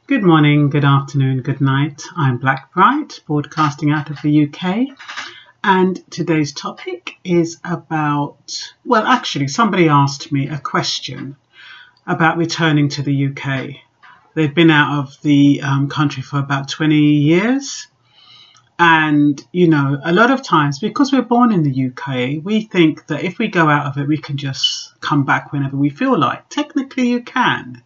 Good morning, good afternoon, good night. I'm Blackbright, broadcasting out of the UK. And today's topic is about, somebody asked me a question about returning to the UK. They've been out of the country for about 20 years. And, a lot of times, because we're born in the UK, we think that if we go out of it, we can just come back whenever we feel like. Technically, you can.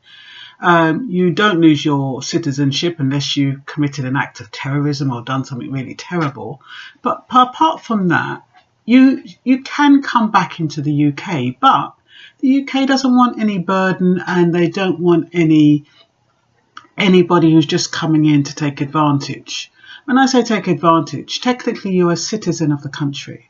You don't lose your citizenship unless you committed an act of terrorism or done something really terrible. But apart from that, you can come back into the UK, but the UK doesn't want any burden, and they don't want anybody who's just coming in to take advantage. When I say take advantage, technically you're a citizen of the country,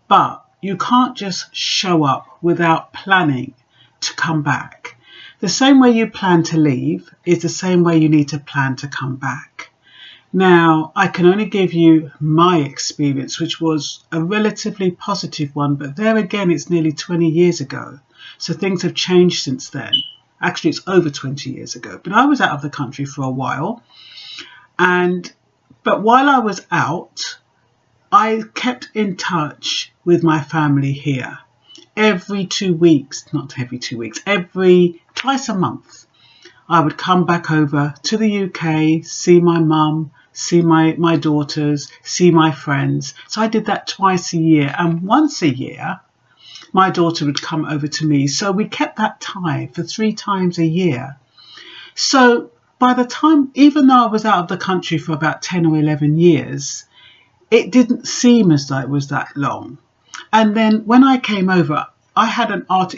but you can't just show up without planning to come back. The same way you plan to leave is the same way you need to plan to come back. Now, I can only give you my experience, which was a relatively positive one, but there again, it's nearly 20 years ago. So things have changed since then. Actually, it's over 20 years ago, but I was out of the country for a while. But while I was out, I kept in touch with my family here. Twice a month, I would come back over to the UK, see my mum, see my daughters, see my friends. So I did that twice a year, and once a year, my daughter would come over to me. So we kept that tie for 3 times a year. So by the time, even though I was out of the country for about 10 or 11 years, it didn't seem as though it was that long. And then when I came over,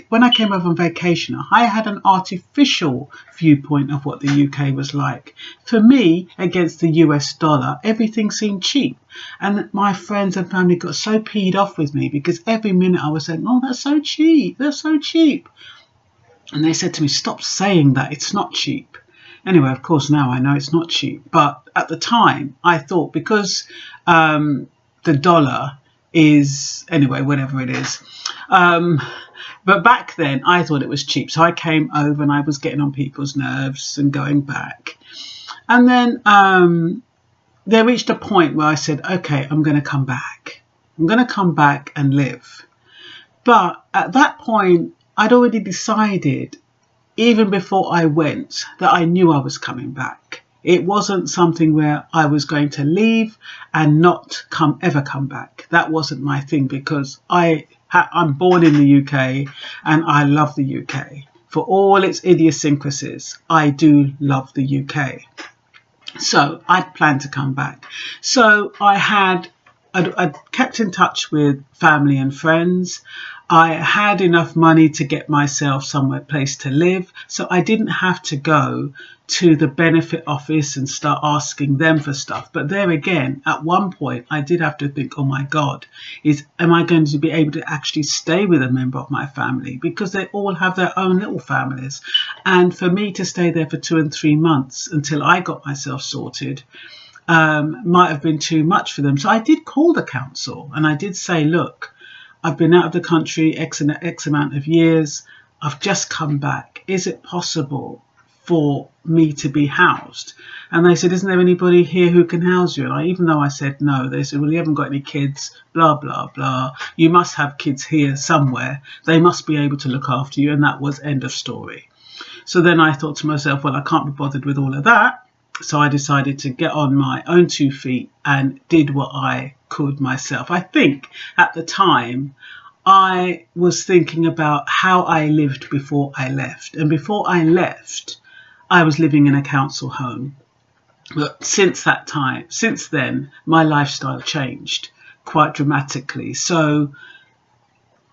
when I came over on vacation, I had an artificial viewpoint of what the UK was like. For me, against the US dollar, everything seemed cheap. And my friends and family got so peed off with me because every minute I was saying, oh, that's so cheap. They're so cheap. And they said to me, stop saying that. It's not cheap. Anyway, of course, now I know it's not cheap. But at the time, I thought because the dollar is, anyway, whatever it is. But back then I thought it was cheap. So I came over and I was getting on people's nerves and going back. And then they reached a point where I said, okay, I'm going to come back. I'm going to come back and live. But at that point, I'd already decided, even before I went, that I knew I was coming back. It wasn't something where I was going to leave and not ever come back. That wasn't my thing, because I'm born in the UK and I love the UK. For all its idiosyncrasies, I do love the UK. So I'd planned to come back. So I'd kept in touch with family and friends. I had enough money to get myself place to live. So I didn't have to go to the benefit office and start asking them for stuff. But there again, at one point, I did have to think, oh my God, am I going to be able to actually stay with a member of my family? Because they all have their own little families. And for me to stay there for 2 and 3 months until I got myself sorted might have been too much for them. So I did call the council and I did say, look, I've been out of the country X amount of years. I've just come back. Is it possible for me to be housed? And they said, isn't there anybody here who can house you? And even though I said no, they said, well, you haven't got any kids, blah, blah, blah. You must have kids here somewhere. They must be able to look after you. And that was end of story. So then I thought to myself, well, I can't be bothered with all of that. So I decided to get on my own 2 feet and did what I could myself. I think at the time I was thinking about how I lived before I left. And before I left, I was living in a council home. But since then, my lifestyle changed quite dramatically. So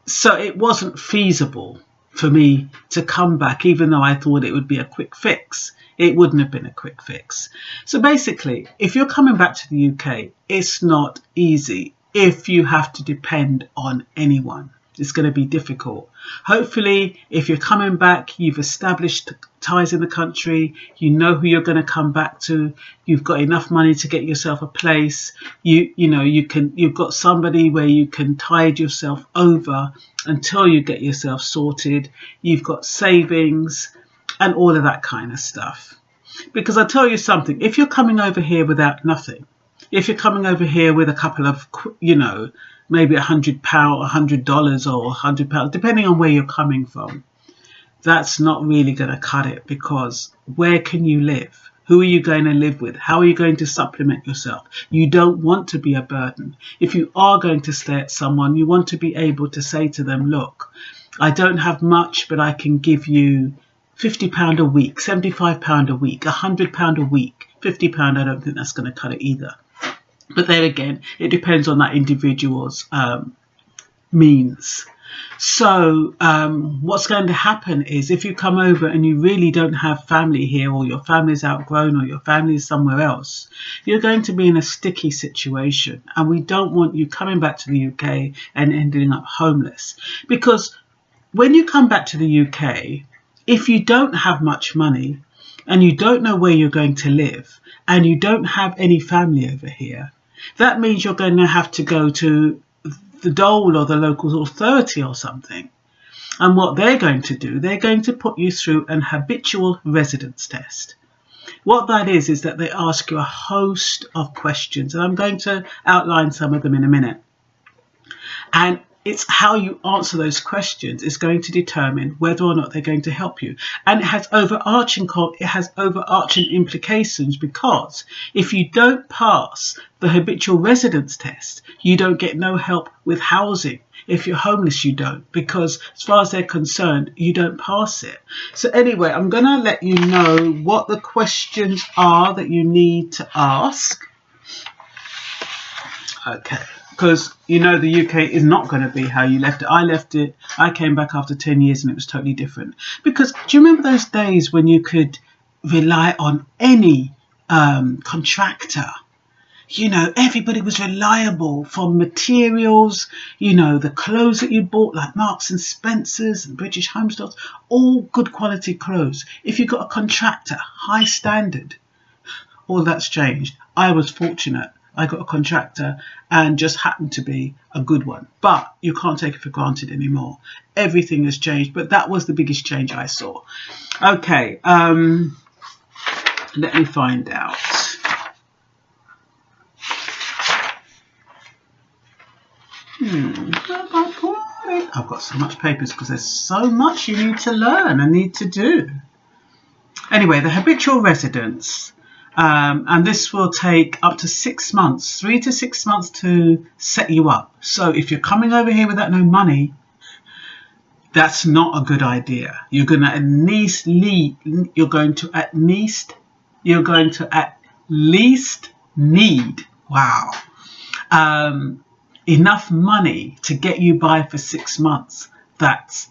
it wasn't feasible for me to come back, even though I thought it would be a quick fix. It wouldn't have been a quick fix. So basically, if you're coming back to the UK, it's not easy if you have to depend on anyone. It's going to be difficult. Hopefully, if you're coming back, you've established ties in the country, you know who you're going to come back to, you've got enough money to get yourself a place, you've got somebody where you can tide yourself over until you get yourself sorted, you've got savings and all of that kind of stuff. Because I tell you something, if you're coming over here without nothing, if you're coming over here with a couple of, maybe £100, $100 or £100, depending on where you're coming from, that's not really going to cut it, because where can you live? Who are you going to live with? How are you going to supplement yourself? You don't want to be a burden. If you are going to stay at someone, you want to be able to say to them, look, I don't have much, but I can give you £50 a week, £75 a week, £100 a week, £50. I don't think that's going to cut it either. But then again, it depends on that individual's means. So what's going to happen is, if you come over and you really don't have family here, or your family's outgrown, or your family is somewhere else, you're going to be in a sticky situation. And we don't want you coming back to the UK and ending up homeless. Because when you come back to the UK, if you don't have much money and you don't know where you're going to live and you don't have any family over here, that means you're going to have to go to the dole or the local authority or something. And what they're going to do, they're going to put you through an habitual residence test. What that is that they ask you a host of questions, and I'm going to outline some of them in a minute. And it's how you answer those questions is going to determine whether or not they're going to help you. And it has overarching implications, because if you don't pass the habitual residence test, you don't get no help with housing. If you're homeless, you don't, because as far as they're concerned, you don't pass it. So anyway, I'm going to let you know what the questions are that you need to ask. Okay. Because the UK is not going to be how you left it. I came back after 10 years and it was totally different. Because do you remember those days when you could rely on any contractor? Everybody was reliable, from materials, the clothes that you bought, like Marks and Spencer's and British Home Stores, all good quality clothes. If you got a contractor, high standard, all that's changed. I was fortunate. I got a contractor and just happened to be a good one. But you can't take it for granted anymore. Everything has changed. But that was the biggest change I saw. Okay, let me find out. I've got so much papers because there's so much you need to learn and need to do. Anyway, the habitual residence. And this will take up to 6 months, 3 to 6 months to set you up. So if you're coming over here without no money, that's not a good idea. You're going to at least need, enough money to get you by for 6 months. That's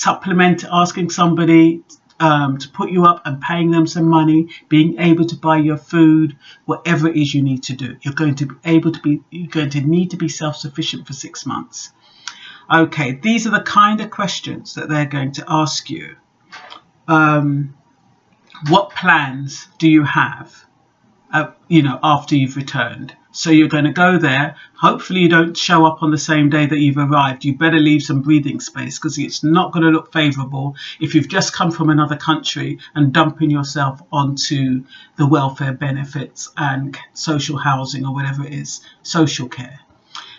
asking somebody to put you up and paying them some money, being able to buy your food, whatever it is you need to do. You're going to need to be self-sufficient for 6 months. Okay, these are the kind of questions that they're going to ask you. What plans do you have, after you've returned? So you're going to go there. Hopefully you don't show up on the same day that you've arrived. You better leave some breathing space, because it's not going to look favourable if you've just come from another country and dumping yourself onto the welfare benefits and social housing, or whatever it is, social care.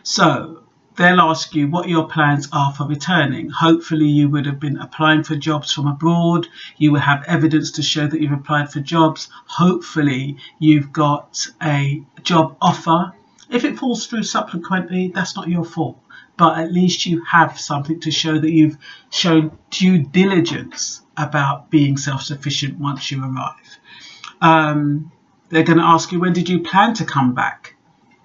So they'll ask you what your plans are for returning. Hopefully you would have been applying for jobs from abroad. You will have evidence to show that you've applied for jobs. Hopefully you've got a job offer. If it falls through subsequently, that's not your fault. But at least you have something to show that you've shown due diligence about being self-sufficient once you arrive. They're going to ask you, when did you plan to come back?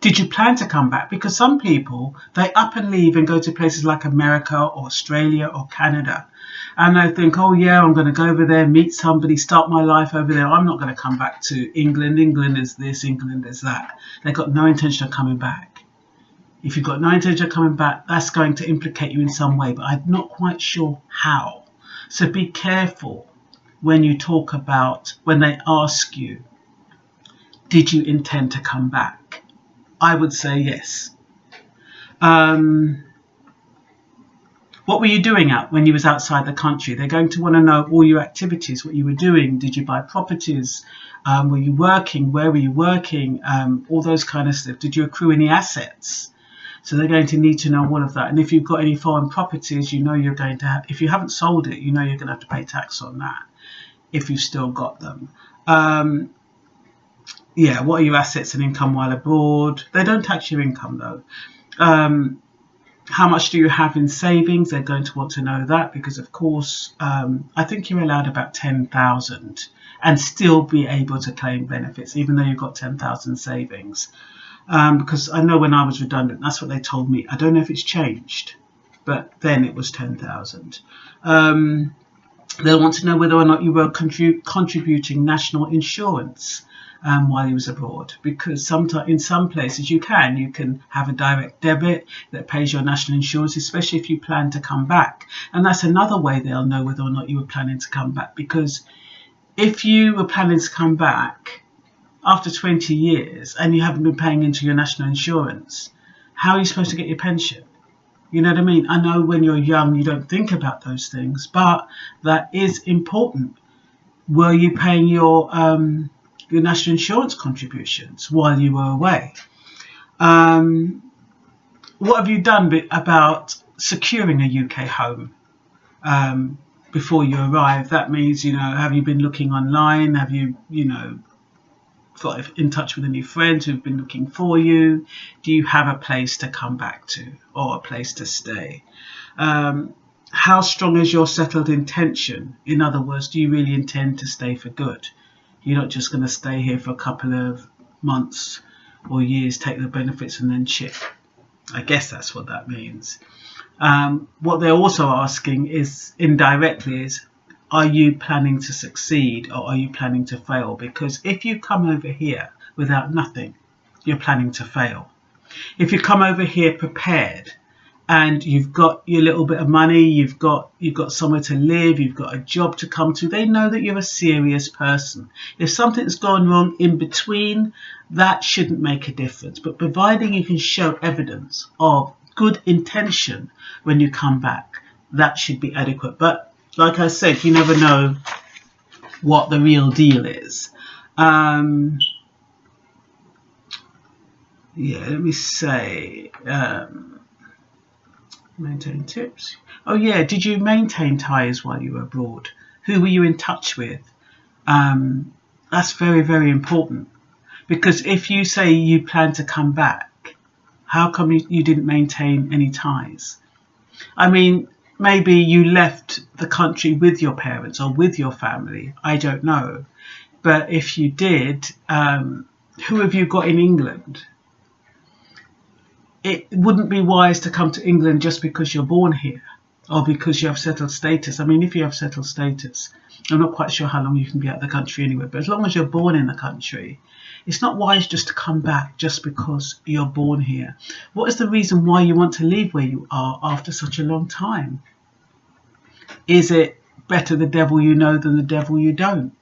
Did you plan to come back? Because some people, they up and leave and go to places like America or Australia or Canada. And they think, oh yeah, I'm going to go over there, meet somebody, start my life over there. I'm not going to come back to England. England is this, England is that. They've got no intention of coming back. If you've got no intention of coming back, that's going to implicate you in some way, but I'm not quite sure how. So be careful when you talk about, when they ask you, did you intend to come back? I would say yes. What were you doing out when you was outside the country? They're going to want to know all your activities, what you were doing. Did you buy properties? Were you working? Where were you working? All those kind of stuff. Did you accrue any assets? So they're going to need to know all of that. And if you've got any foreign properties, you know you're going to have, if you haven't sold it, you know you're going to have to pay tax on that if you've still got them. Yeah, what are your assets and income while abroad? They don't tax your income though. How much do you have in savings? They're going to want to know that because, of course, I think you're allowed about 10,000 and still be able to claim benefits, even though you've got 10,000 savings. Because I know when I was redundant, that's what they told me. I don't know if it's changed, but then it was 10,000. They'll want to know whether or not you were contributing national insurance while you was abroad, because sometimes in some places you can have a direct debit that pays your national insurance, especially if you plan to come back. And that's another way they'll know whether or not you were planning to come back, because if you were planning to come back after 20 years and you haven't been paying into your national insurance, how are you supposed to get your pension? You know what I mean? I know when you're young you don't think about those things, but that is important. Were you paying your national insurance contributions while you were away? What have you done about securing a UK home before you arrive? That means, have you been looking online? Have you, got in touch with any friends who've been looking for you? Do you have a place to come back to or a place to stay? How strong is your settled intention? In other words, do you really intend to stay for good? You're not just going to stay here for a couple of months or years, take the benefits and then chip. I guess that's what that means. What they're also asking is indirectly is, are you planning to succeed or are you planning to fail? Because if you come over here without nothing, you're planning to fail. If you come over here prepared and you've got your little bit of money, you've got somewhere to live, you've got a job to come to, they know that you're a serious person. If something's gone wrong in between, that shouldn't make a difference. But providing you can show evidence of good intention when you come back, that should be adequate. But like I said, you never know what the real deal is. Yeah, let me say, maintain tips. Oh yeah, did you maintain ties while you were abroad? Who were you in touch with? That's very, very important, because if you say you plan to come back, how come you didn't maintain any ties? I mean, maybe you left the country with your parents or with your family, I don't know. But if you did, who have you got in England? It wouldn't be wise to come to England just because you're born here or because you have settled status. I mean, if you have settled status, I'm not quite sure how long you can be out of the country anyway, but as long as you're born in the country, it's not wise just to come back just because you're born here. What is the reason why you want to leave where you are after such a long time? Is it better the devil you know than the devil you don't?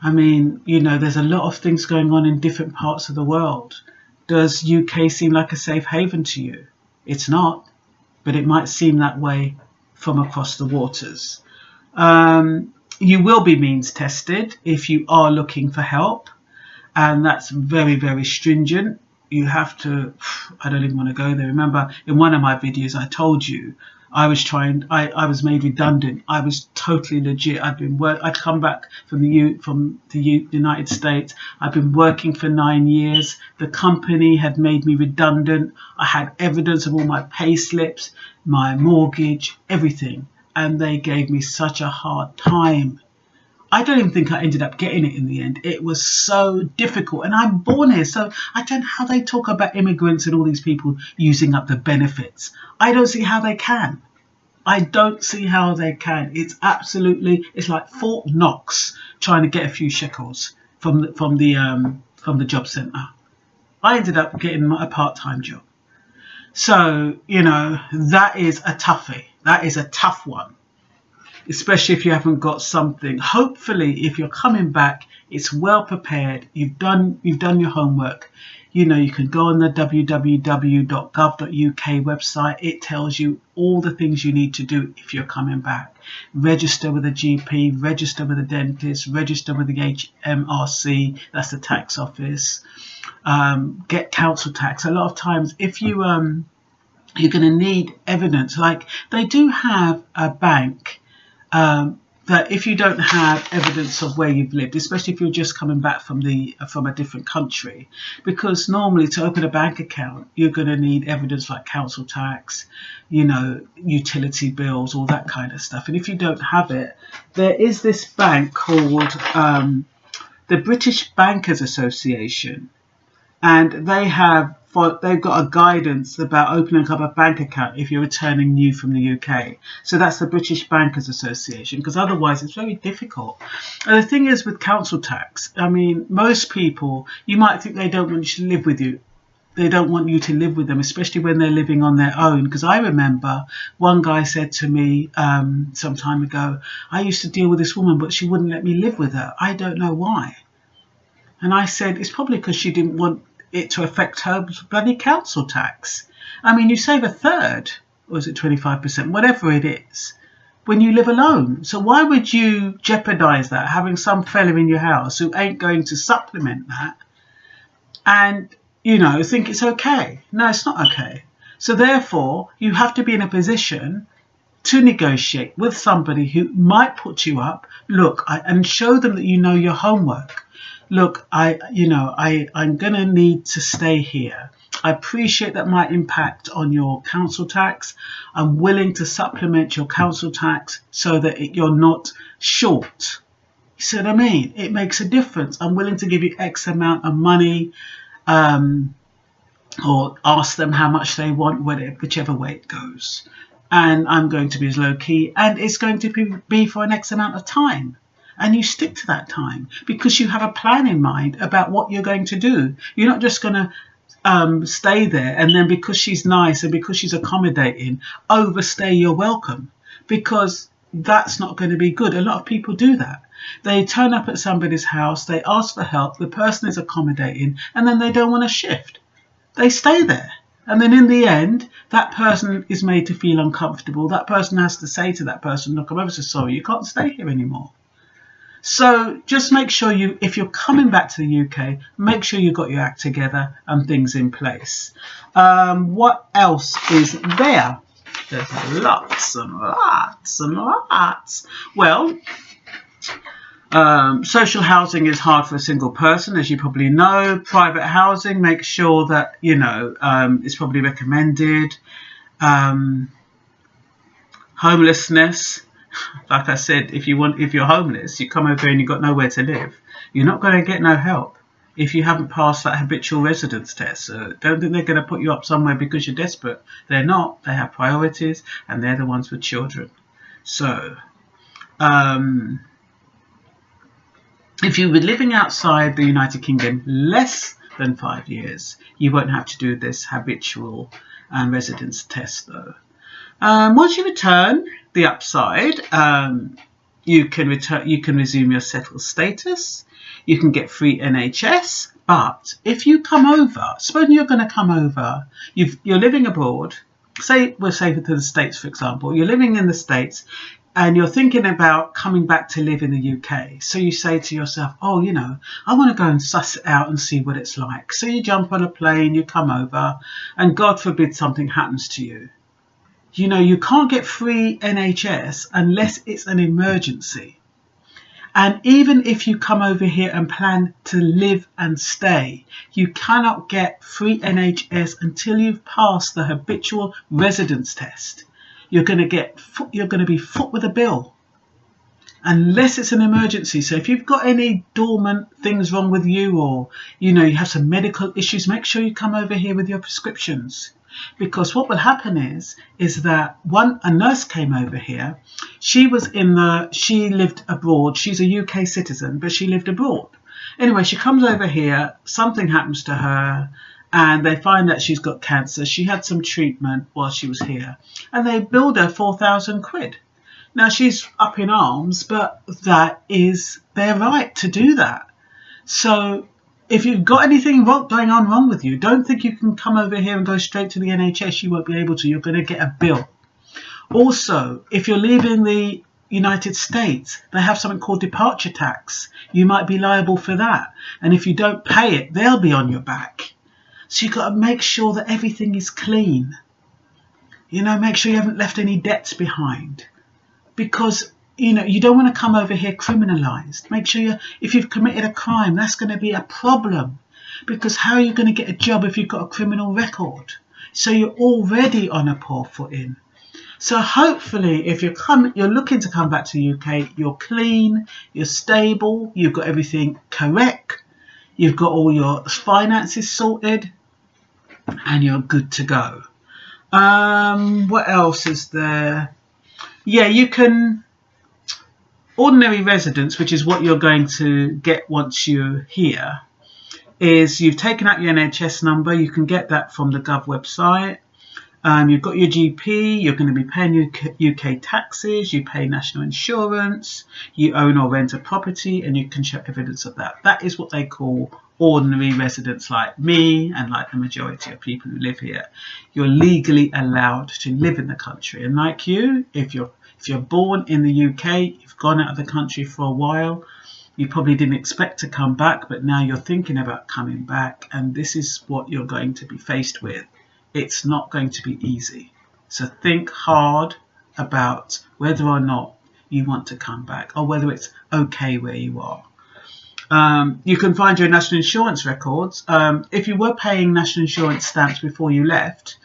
I mean, there's a lot of things going on in different parts of the world. Does UK seem like a safe haven to you? It's not, but it might seem that way from across the waters. You will be means tested if you are looking for help, and that's very, very stringent. You have to, I don't even want to go there. Remember, in one of my videos, I told you I was made redundant. I was totally legit. I'd come back from the United States. I'd been working for 9 years. The company had made me redundant. I had evidence of all my pay slips, my mortgage, everything. And they gave me such a hard time. I don't even think I ended up getting it in the end. It was so difficult. And I'm born here, so I don't know how they talk about immigrants and all these people using up the benefits. I don't see how they can. I don't see how they can. It's like Fort Knox trying to get a few shekels from the job centre. I ended up getting a part-time job. So, that is a toughie. That is a tough one, especially if you haven't got something. Hopefully, if you're coming back, it's well prepared. You've done your homework. You know, you can go on the www.gov.uk website. It tells you all the things you need to do if you're coming back. Register with a GP, register with a dentist, register with the HMRC, that's the tax office. Get council tax. A lot of times, if you you're going to need evidence. Like, they do have a bank that if you don't have evidence of where you've lived, especially if you're just coming back from a different country, because normally to open a bank account, you're going to need evidence like council tax, you know, utility bills, all that kind of stuff. And if you don't have it, there is this bank called the British Bankers Association, and they've got a guidance about opening up a bank account if you're returning new from the UK. So that's the British Bankers Association, because otherwise it's very difficult. And the thing is with council tax, I mean, most people, you might think they don't want you to live with you. They don't want you to live with them, especially when they're living on their own. Because I remember one guy said to me some time ago, I used to deal with this woman, but she wouldn't let me live with her. I don't know why. And I said, it's probably because she didn't want it to affect her bloody council tax. I mean, you save a third, or is it 25%, whatever it is, when you live alone. So why would you jeopardise that, having some fella in your house who ain't going to supplement that and, you know, think it's okay? No, it's not okay. So therefore, you have to be in a position to negotiate with somebody who might put you up, and show them that you know your homework. Look, I'm going to need to stay here. I appreciate that might impact on your council tax. I'm willing to supplement your council tax so that you're not short. You see what I mean? It makes a difference. I'm willing to give you X amount of money, or ask them how much they want, whichever way it goes. And I'm going to be as low key, and it's going to be for an X amount of time. And you stick to that time because you have a plan in mind about what you're going to do. You're not just going to stay there and then, because she's nice and because she's accommodating, overstay your welcome, because that's not going to be good. A lot of people do that. They turn up at somebody's house, they ask for help, the person is accommodating, and then they don't want to shift. They stay there. And then in the end, that person is made to feel uncomfortable. That person has to say to that person, look, I'm ever so sorry, you can't stay here anymore. So just make sure if you're coming back to the UK, make sure you've got your act together and things in place. What else is there? There's lots and lots and lots. Well, social housing is hard for a single person, as you probably know. Private housing, make sure that, it's probably recommended. Homelessness. Like I said, if you're homeless, you come over and you've got nowhere to live, you're not going to get no help if you haven't passed that habitual residence test. So don't think they're going to put you up somewhere because you're desperate. They're not. They have priorities, and they're the ones with children. So if you were living outside the United Kingdom less than 5 years, you won't have to do this habitual residence test, though. Once you return, the upside, you can resume your settled status, you can get free NHS, but if you come over, suppose you're going to come over, you're living abroad, we'll say to the States, for example, you're living in the States and you're thinking about coming back to live in the UK. So you say to yourself, I want to go and suss it out and see what it's like. So you jump on a plane, you come over, and God forbid something happens to you. You can't get free NHS unless it's an emergency. And even if you come over here and plan to live and stay, you cannot get free NHS until you've passed the habitual residence test. You're going to be foot with a bill unless it's an emergency. So if you've got any dormant things wrong with you, or you have some medical issues, make sure you come over here with your prescriptions. Because what will happen is that a nurse came over here. She lived abroad. She's a UK citizen, but she lived abroad. Anyway, she comes over here, something happens to her, and they find that she's got cancer. She had some treatment while she was here, and they billed her 4,000 quid. Now, she's up in arms, but that is their right to do that. So if you've got anything going on wrong with you, don't think you can come over here and go straight to the NHS. You won't be able to. You're going to get a bill. Also, if you're leaving the United States, they have something called departure tax. You might be liable for that. And if you don't pay it, they'll be on your back. So you've got to make sure that everything is clean. Make sure you haven't left any debts behind. Because, you don't want to come over here criminalised. Make sure if you've committed a crime, that's going to be a problem. Because how are you going to get a job if you've got a criminal record? So you're already on a poor footing. So hopefully, if you're looking to come back to the UK, you're clean, you're stable, you've got everything correct, you've got all your finances sorted, and you're good to go. What else is there? Yeah, you can... Ordinary residence, which is what you're going to get once you're here, is you've taken out your NHS number. You can get that from the Gov website. You've got your GP, you're going to be paying UK taxes, you pay national insurance, you own or rent a property, and you can show evidence of that. That is what they call ordinary residents, like me and like the majority of people who live here. You're legally allowed to live in the country. And like you, if you're born in the UK, you've gone out of the country for a while, you probably didn't expect to come back, but now you're thinking about coming back, and this is what you're going to be faced with. It's not going to be easy. So think hard about whether or not you want to come back, or whether it's okay where you are. You can find your national insurance records. If you were paying national insurance stamps before you left,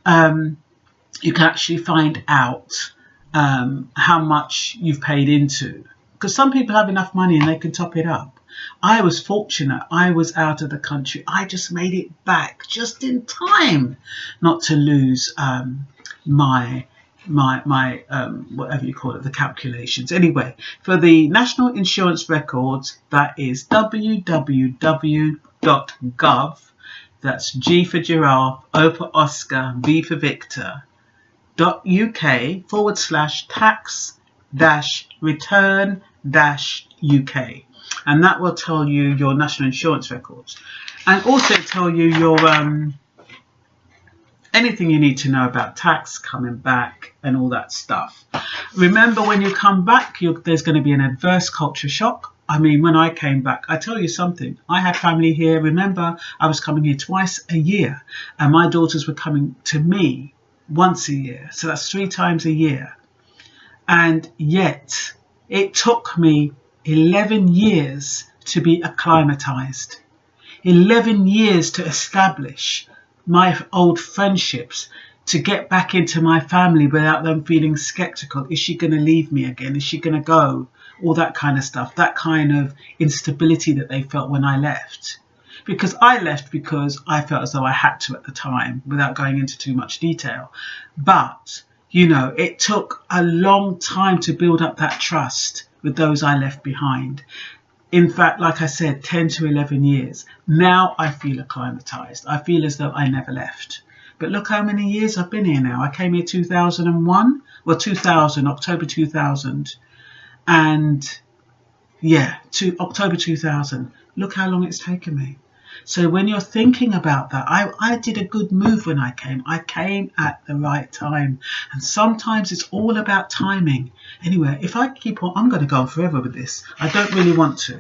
you can actually find out how much you've paid into. Because some people have enough money and they can top it up. I was fortunate. I was out of the country. I just made it back just in time not to lose my whatever you call it, the calculations. Anyway, for the national insurance records, that is www.gov, that's G for giraffe, O for Oscar, V for Victor, .uk/tax-return-UK. And that will tell you your national insurance records, and also tell you your anything you need to know about tax, coming back, and all that stuff. Remember, when you come back, there's going to be an adverse culture shock. I mean, when I came back, I tell you something, I had family here. Remember, I was coming here twice a year, and my daughters were coming to me once a year. So that's 3 times a year. And yet it took me 11 years to be acclimatized, 11 years to establish my old friendships, to get back into my family without them feeling skeptical. Is she going to leave me again? Is she going to go? All that kind of stuff, that kind of instability that they felt when I left. Because I left because I felt as though I had to at the time, without going into too much detail. But, it took a long time to build up that trust with those I left behind. In fact, like I said, 10 to 11 years. Now I feel acclimatized. I feel as though I never left. But look how many years I've been here now. I came here 2001, October 2000. And October 2000. Look how long it's taken me. So when you're thinking about that, I did a good move when I came. I came at the right time. And sometimes it's all about timing. Anyway, if I keep on, I'm going to go on forever with this. I don't really want to.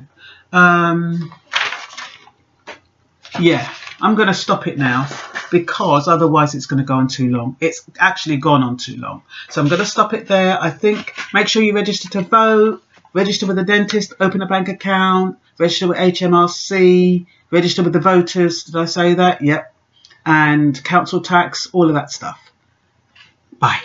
I'm going to stop it now, because otherwise it's going to go on too long. It's actually gone on too long. So I'm going to stop it there. I think make sure you register to vote, register with a dentist, open a bank account, register with HMRC, register with the voters. Did I say that? Yep. And council tax, all of that stuff. Bye.